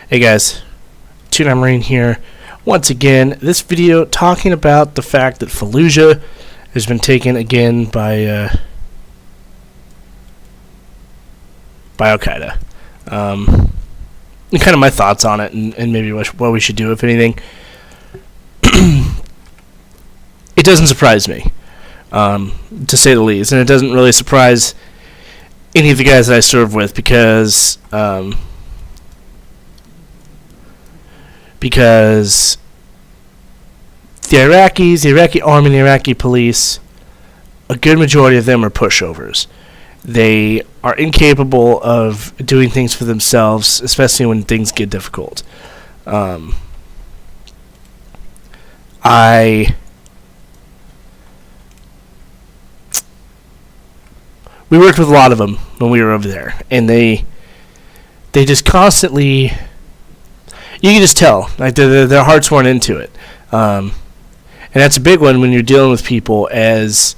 Hey guys, Tuna Marine here. Once again, this video talking about the fact that Fallujah has been taken again by Al-Qaeda. And kind of my thoughts on it and maybe what we should do, if anything. It doesn't surprise me, to say the least. And it doesn't really surprise any of the guys that I serve with because the Iraqis, the Iraqi army, and the Iraqi police, a good majority of them are pushovers. They are incapable of doing things for themselves, especially when things get difficult. We worked with a lot of them when we were over there, and they just constantly, you can just tell, like their hearts weren't into it. And that's a big one when you're dealing with people as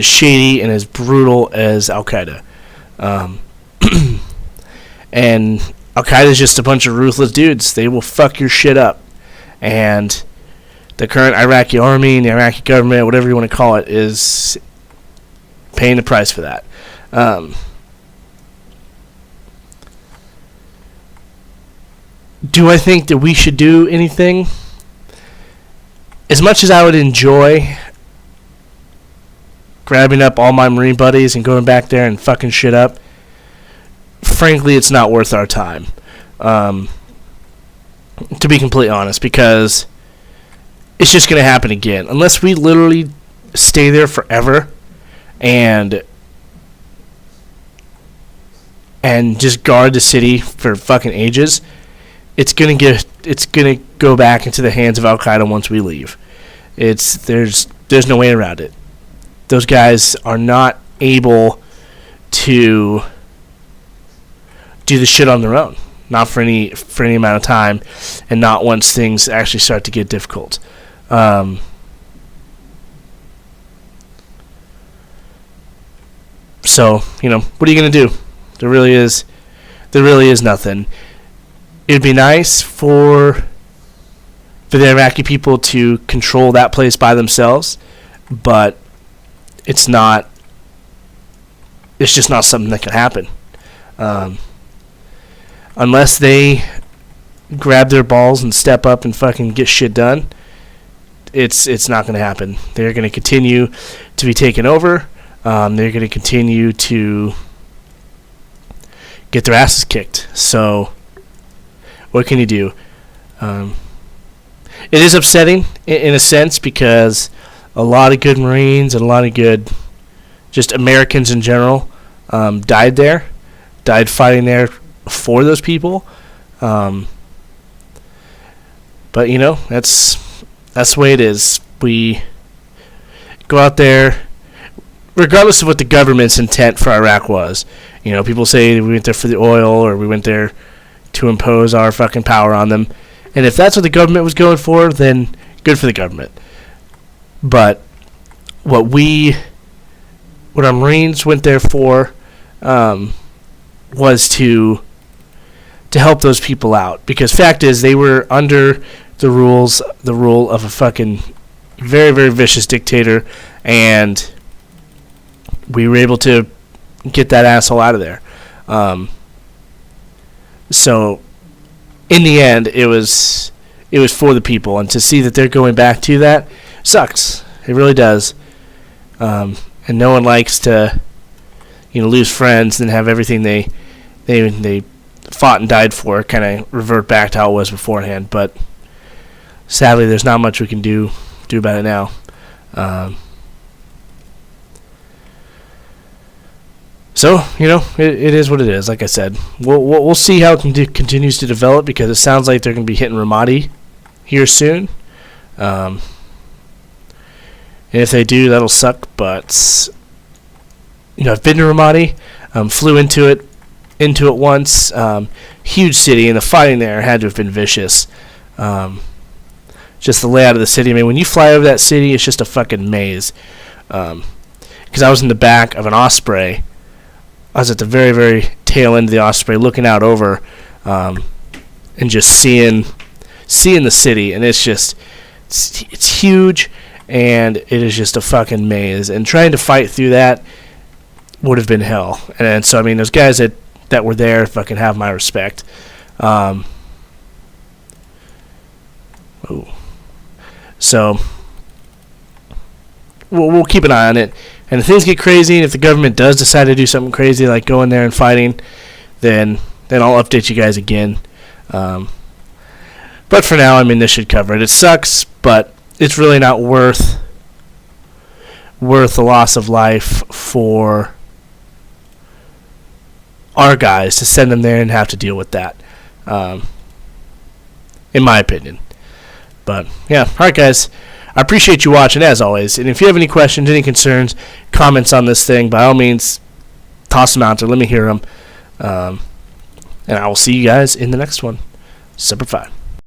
shady and as brutal as Al-Qaeda. And Al-Qaeda is just a bunch of ruthless dudes. They will fuck your shit up. And the current Iraqi army and the Iraqi government, whatever you want to call it, is paying the price for that. Do I think that we should do anything? As much as I would enjoy grabbing up all my Marine buddies and going back there and fucking shit up, frankly, it's not worth our time. To be completely honest, because it's just going to happen again. Unless we literally stay there forever and just guard the city for fucking ages, it's gonna go back into the hands of Al-Qaeda once we leave. There's no way around it. Those guys are not able to do the shit on their own, not for any amount of time, and not once things actually start to get difficult. So, what are you gonna do? There really is nothing. It'd be nice for the Iraqi people to control that place by themselves, but it's just not something that can happen. Unless they grab their balls and step up and fucking get shit done, it's not going to happen. They're going to continue to be taken over. They're going to continue to get their asses kicked. So what can you do? It is upsetting in a sense because a lot of good Marines and a lot of good just Americans in general died fighting there for those people. But that's the way it is. We go out there regardless of what the government's intent for Iraq was. People say we went there for the oil or we went there to impose our fucking power on them. And if that's what the government was going for, then good for the government. But what our Marines went there for was to help those people out. Because fact is, they were under the rule of a fucking very, very vicious dictator, and we were able to get that asshole out of there. So in the end, it was for the people, and to see that they're going back to that sucks. It really does. And no one likes to, lose friends and have everything they fought and died for kind of revert back to how it was beforehand. But sadly, there's not much we can do about it now. So, it is what it is. Like I said, we'll see how it continues to develop, because it sounds like they're going to be hitting Ramadi here soon. And if they do, that'll suck. But I've been to Ramadi, flew into it once. Huge city, and the fighting there had to have been vicious. Just the layout of the city. I mean, when you fly over that city, it's just a fucking maze. Because I was in the back of an Osprey. I was at the very, very tail end of the Osprey looking out over, and and just seeing the city, and it's huge, and it is just a fucking maze. And trying to fight through that would have been hell. And so, I mean, those guys that were there fucking have my respect. So we'll keep an eye on it. And if things get crazy, and if the government does decide to do something crazy, like going there and fighting, then I'll update you guys again. But for now, I mean, this should cover it. It sucks, but it's really not worth the loss of life for our guys to send them there and have to deal with that, in my opinion. But yeah, all right, guys. I appreciate you watching, as always. And if you have any questions, any concerns, comments on this thing, by all means, toss them out there. Let me hear them. And I will see you guys in the next one. Semper Fi.